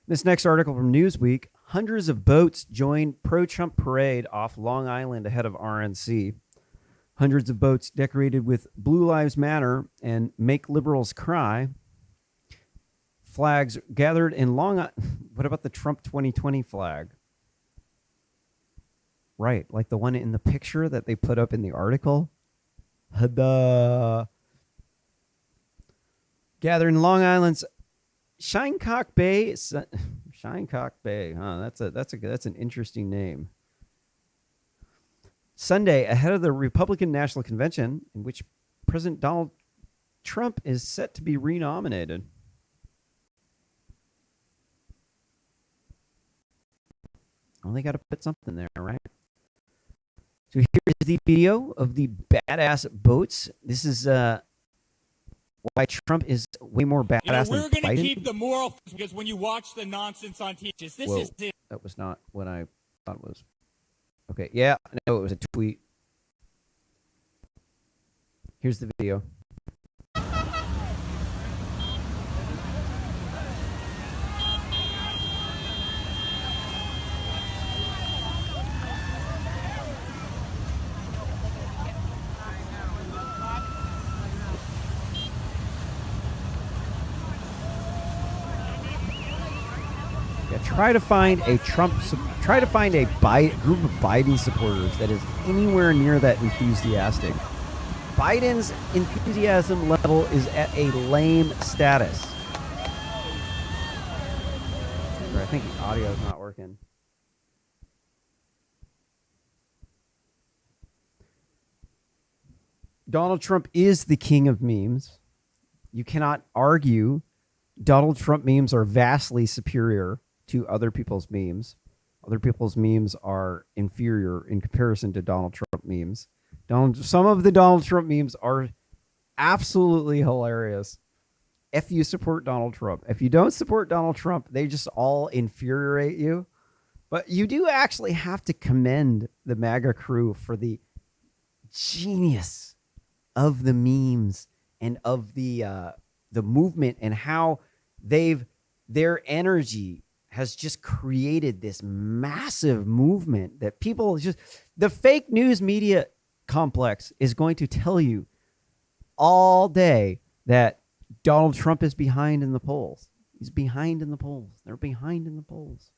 This next article from Newsweek, hundreds of boats joined pro-Trump parade off Long Island ahead of RNC. Hundreds of boats decorated with Blue Lives Matter and Make Liberals Cry flags gathered in Long Island. What about the Trump 2020 flag? Right, like the one in the picture that they put up in the article. Gathered in Long Island's Shinnecock Bay. Shinnecock Bay, huh? That's an interesting name. Sunday, ahead of the Republican National Convention, in which President Donald Trump is set to be renominated. Well, they got to put something there, right? So here's the video of the badass boats. This is why Trump is way more badass than Biden. We're going to keep the moral, because when you watch the nonsense on TV, this is it. That was not what I thought it was. Okay, yeah, no, it was a tweet. Here's the video. Try to find a group of Biden supporters that is anywhere near that enthusiastic. Biden's enthusiasm level is at a lame status. I think the audio is not working. Donald Trump is the king of memes. You cannot argue Donald Trump memes are vastly superior to other people's memes. Other people's memes are inferior in comparison to Donald Trump memes. Some of the Donald Trump memes are absolutely hilarious if you support Donald Trump. If you don't support Donald Trump, they just all infuriate you. But you do actually have to commend the MAGA crew for the genius of the memes and of the movement, and how their energy has just created this massive movement that people just, the fake news media complex is going to tell you all day that Donald Trump is behind in the polls. He's behind in the polls. They're behind in the polls.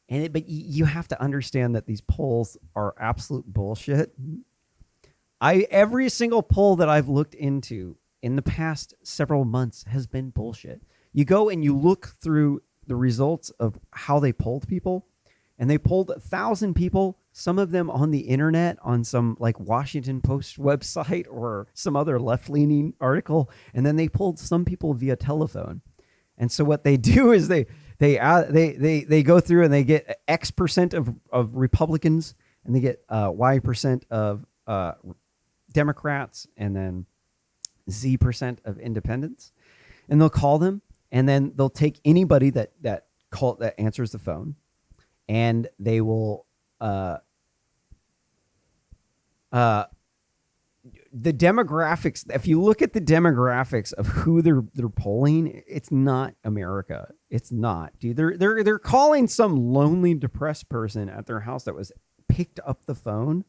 But you have to understand that these polls are absolute bullshit. Every single poll that I've looked into in the past several months has been bullshit. You go and you look through the results of how they polled people, and they polled 1,000 people, some of them on the internet, on some like Washington Post website or some other left-leaning article, and then they polled some people via telephone. And so what they do is they go through and they get X percent of Republicans, and they get Y percent of Democrats, and then Z percent of independents, and they'll call them. And then they'll take anybody that answers the phone, and they will the demographics. If you look at the demographics of who they're polling, it's not America. It's not, dude. They're calling some lonely, depressed person at their house that was picked up the phone.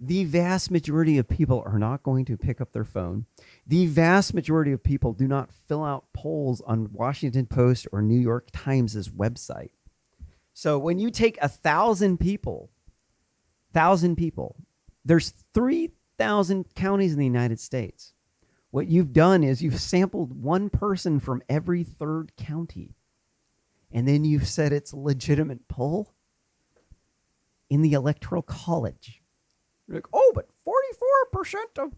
The vast majority of people are not going to pick up their phone. The vast majority of people do not fill out polls on Washington Post or New York Times' website. So when you take 1,000 people, there's 3,000 counties in the United States. What you've done is you've sampled one person from every third county, and then you've said it's a legitimate poll in the Electoral College. You're like, oh, but 44% of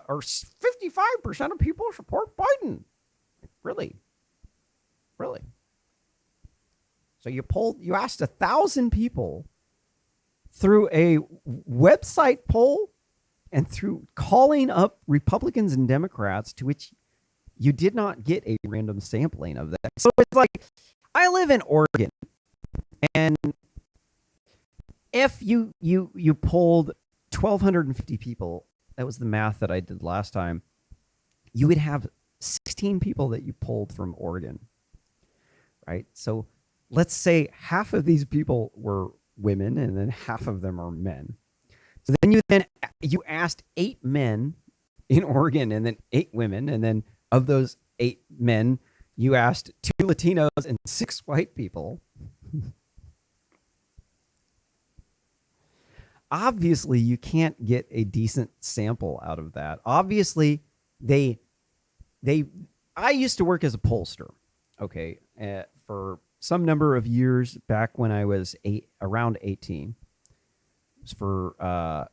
or 55% of people support Biden. Really? So you asked 1,000 people through a website poll and through calling up Republicans and Democrats, to which you did not get a random sampling of that. So it's like, I live in Oregon, and if you polled 1,250 people, that was the math that I did last time, you would have 16 people that you polled from Oregon, right? So let's say half of these people were women and then half of them are men. So then you asked 8 men in Oregon and then 8 women, and then of those 8 men, you asked 2 Latinos and 6 white people. Obviously, you can't get a decent sample out of that. Obviously, I used to work as a pollster, okay, for some number of years back when I was around 18. It was for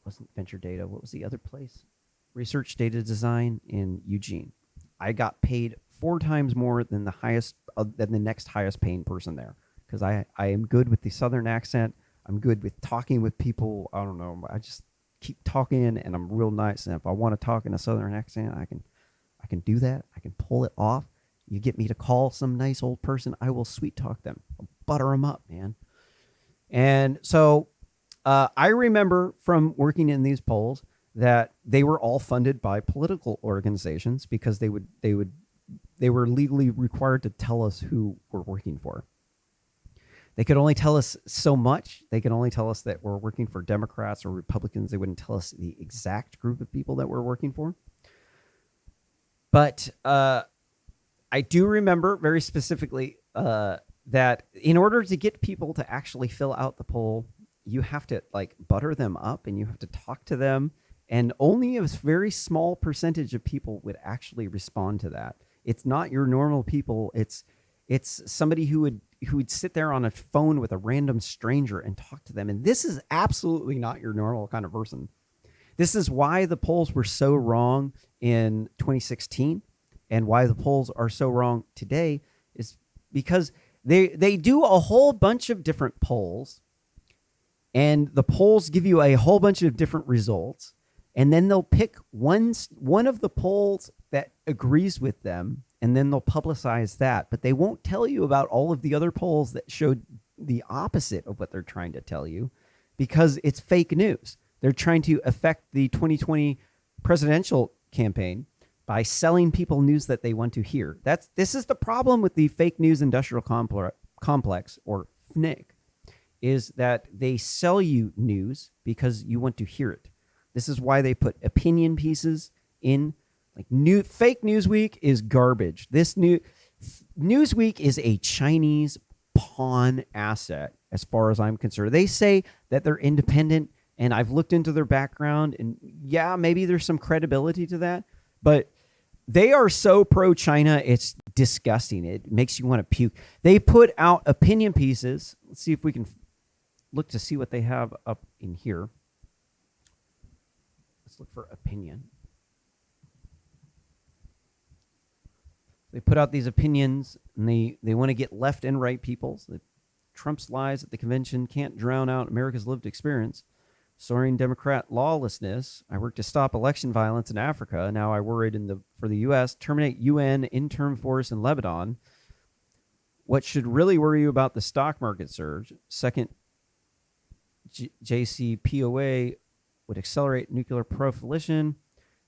wasn't Venture Data. What was the other place? Research Data Design in Eugene. I got paid 4 times more than the next highest paying person there, because I am good with the Southern accent. I'm good with talking with people. I don't know. I just keep talking, and I'm real nice. And if I want to talk in a Southern accent, I can do that. I can pull it off. You get me to call some nice old person, I will sweet talk them. I'll butter them up, man. And so I remember from working in these polls that they were all funded by political organizations, because they were legally required to tell us who we're working for. They could only tell us so much. They could only tell us that we're working for Democrats or Republicans. They wouldn't tell us the exact group of people that we're working for. But I do remember very specifically that in order to get people to actually fill out the poll, you have to like butter them up and you have to talk to them. And only a very small percentage of people would actually respond to that. It's not your normal people. It's somebody who would sit there on a phone with a random stranger and talk to them. And this is absolutely not your normal kind of person. This is why the polls were so wrong in 2016 and why the polls are so wrong today, is because they do a whole bunch of different polls, and the polls give you a whole bunch of different results. And then they'll pick one of the polls that agrees with them, and then they'll publicize that. But they won't tell you about all of the other polls that showed the opposite of what they're trying to tell you, because it's fake news. They're trying to affect the 2020 presidential campaign by selling people news that they want to hear. This is the problem with the fake news industrial complex, or FNIC, is that they sell you news because you want to hear it. This is why they put opinion pieces in. Like fake Newsweek is garbage. This Newsweek is a Chinese pawn asset, as far as I'm concerned. They say that they're independent, and I've looked into their background, and yeah, maybe there's some credibility to that, but they are so pro-China, it's disgusting. It makes you want to puke. They put out opinion pieces. Let's see if we can look to see what they have up in here. Let's look for opinion. They put out these opinions, and they want to get left and right people. So Trump's lies at the convention can't drown out America's lived experience. Soaring Democrat lawlessness. I work to stop election violence in Africa. Now I worried for the U.S. Terminate UN interim force in Lebanon. What should really worry you about the stock market surge? Second, JCPOA would accelerate nuclear proliferation.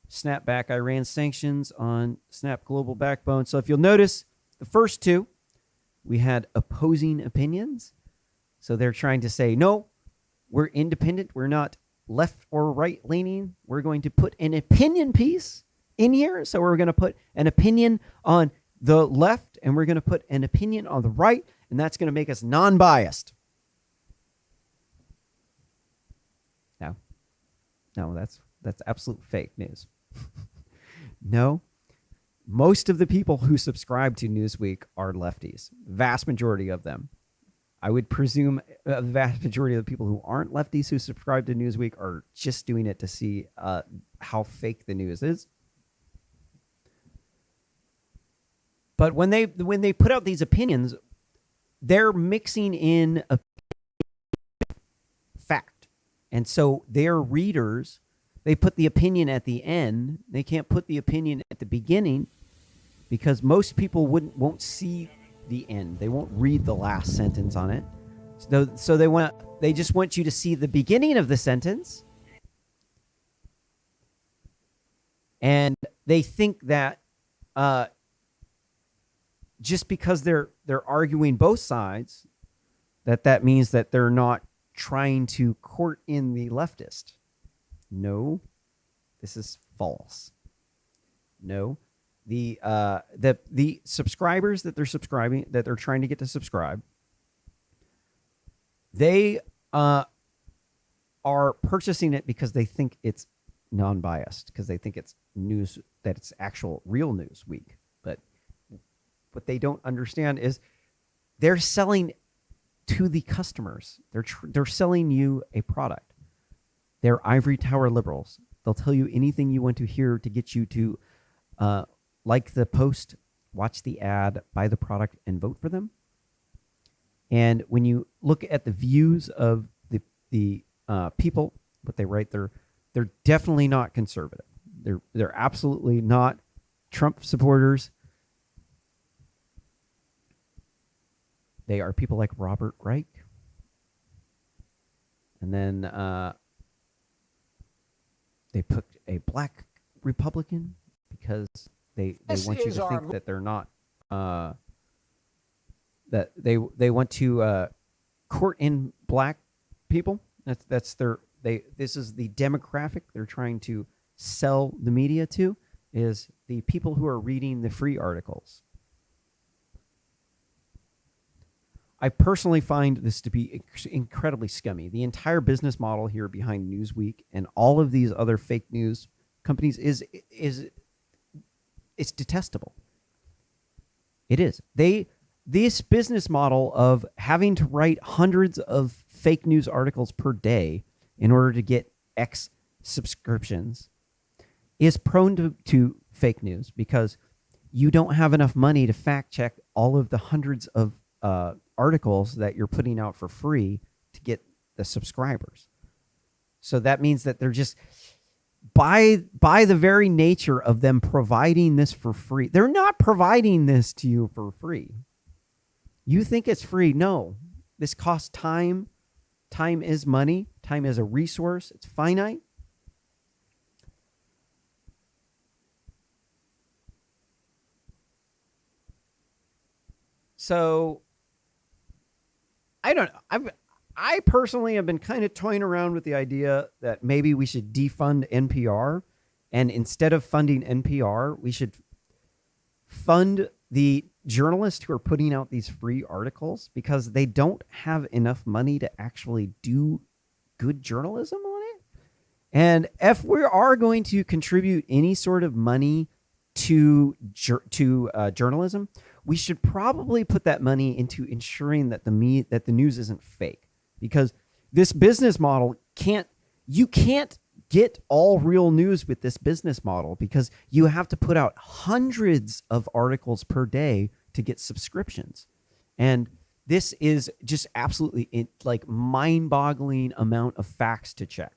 Snap back Iran sanctions on snap global backbone. So if you'll notice, the first two, we had opposing opinions. So they're trying to say, no, we're independent. We're not left or right leaning. We're going to put an opinion piece in here. So we're going to put an opinion on the left, and we're going to put an opinion on the right, and that's going to make us non-biased. No, that's absolute fake news. No, most of the people who subscribe to Newsweek are lefties. Vast majority of them. I would presume the vast majority of the people who aren't lefties who subscribe to Newsweek are just doing it to see how fake the news is. But when they put out these opinions, they're mixing in a fact. And so their readers, they put the opinion at the end. They can't put the opinion at the beginning because most people won't see the end. They won't read the last sentence on it. So they just want you to see the beginning of the sentence. And they think that just because they're arguing both sides, that means that they're not trying to court in the leftist. No, this is false. No, the subscribers that they're subscribing, that they're trying to get to subscribe, they are purchasing it because they think it's non-biased, because they think it's news, that it's actual real news week. But what they don't understand is they're selling to the customers. They're selling you a product. They're ivory tower liberals. They'll tell you anything you want to hear to get you to like the post, watch the ad, buy the product, and vote for them. And when you look at the views of the people, what they write, they're definitely not conservative. They're absolutely not Trump supporters. They are people like Robert Reich. And then they put a black Republican because they want you to think that they're not, that they want to court in black people. This is the demographic they're trying to sell the media to, is the people who are reading the free articles. I personally find this to be incredibly scummy. The entire business model here behind Newsweek and all of these other fake news companies is it's detestable. It is. This business model of having to write hundreds of fake news articles per day in order to get X subscriptions is prone to fake news, because you don't have enough money to fact check all of the hundreds of articles that you're putting out for free to get the subscribers. So that means that they're just, by the very nature of them providing this for free, they're not providing this to you for free. You think it's free? No, this costs time. Time is money. Time is a resource. It's finite. So I don't know. I personally have been kind of toying around with the idea that maybe we should defund NPR, and instead of funding NPR, we should fund the journalists who are putting out these free articles, because they don't have enough money to actually do good journalism on it. And if we are going to contribute any sort of money to journalism, we should probably put that money into ensuring that the news isn't fake, because this business model you can't get all real news with this business model, because you have to put out hundreds of articles per day to get subscriptions. And this is just absolutely like mind-boggling amount of facts to check.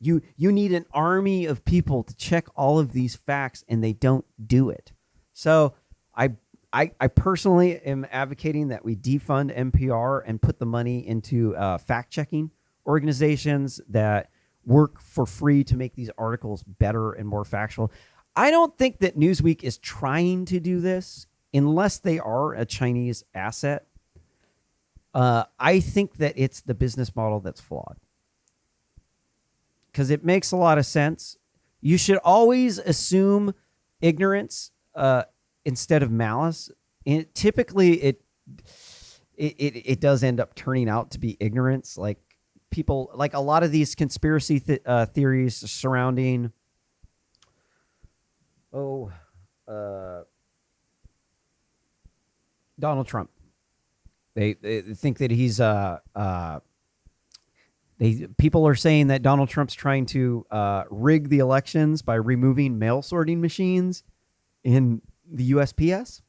You need an army of people to check all of these facts, and they don't do it. So I personally am advocating that we defund NPR and put the money into fact-checking organizations that work for free to make these articles better and more factual. I don't think that Newsweek is trying to do this unless they are a Chinese asset. I think that it's the business model that's flawed, because it makes a lot of sense. You should always assume ignorance instead of malice. And typically, it does end up turning out to be ignorance. Like people, like a lot of these conspiracy theories surrounding, Donald Trump. They think that he's people are saying that Donald Trump's trying to rig the elections by removing mail sorting machines in the USPS.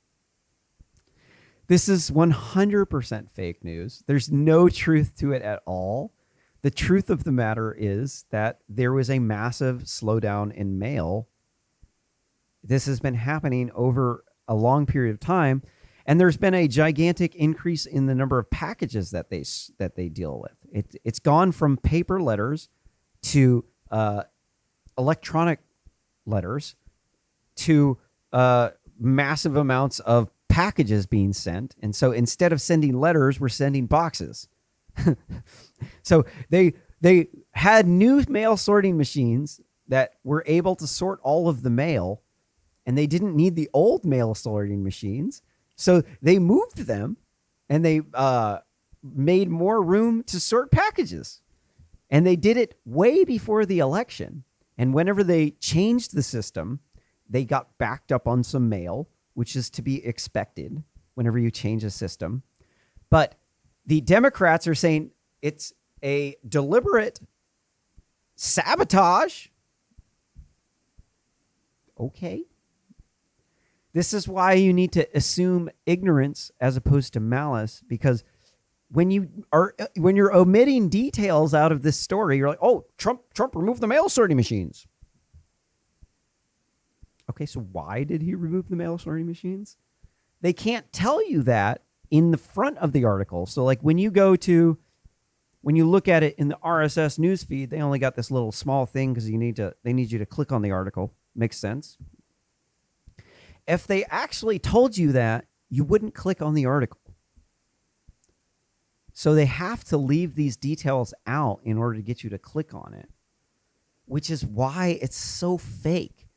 This is 100% fake news. There's no truth to it at all. The truth of the matter is that there was a massive slowdown in mail. This has been happening over a long period of time, and there's been a gigantic increase in the number of packages that they deal with. It's gone from paper letters to electronic letters to massive amounts of packages being sent. And so instead of sending letters, we're sending boxes. So they had new mail sorting machines that were able to sort all of the mail, and they didn't need the old mail sorting machines. So they moved them, and they made more room to sort packages. And they did it way before the election. And whenever they changed the system, they got backed up on some mail, which is to be expected whenever you change a system. But the Democrats are saying it's a deliberate sabotage. Okay. This is why you need to assume ignorance as opposed to malice, because when you're omitting details out of this story, you're like, oh, Trump removed the mail sorting machines. Okay, so why did he remove the mail sorting machines? They can't tell you that in the front of the article. So like when you look at it in the RSS news feed, they only got this little small thing because they need you to click on the article. Makes sense. If they actually told you that, you wouldn't click on the article. So they have to leave these details out in order to get you to click on it, which is why it's so fake.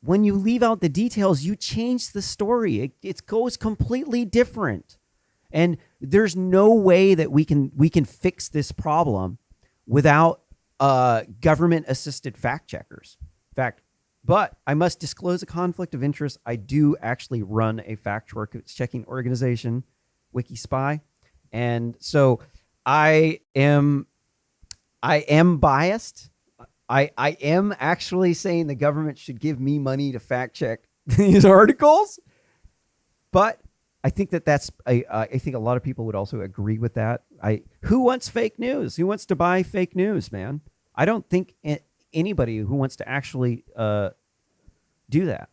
When you leave out the details, you change the story. It goes completely different. And there's no way that we can fix this problem without government-assisted fact checkers. In fact, but I must disclose a conflict of interest. I do actually run a fact-checking organization, WikiSpy. And so I am biased. I am actually saying the government should give me money to fact check these articles, but I think I think a lot of people would also agree with that. Who wants fake news? Who wants to buy fake news, man? I don't think anybody who wants to actually do that.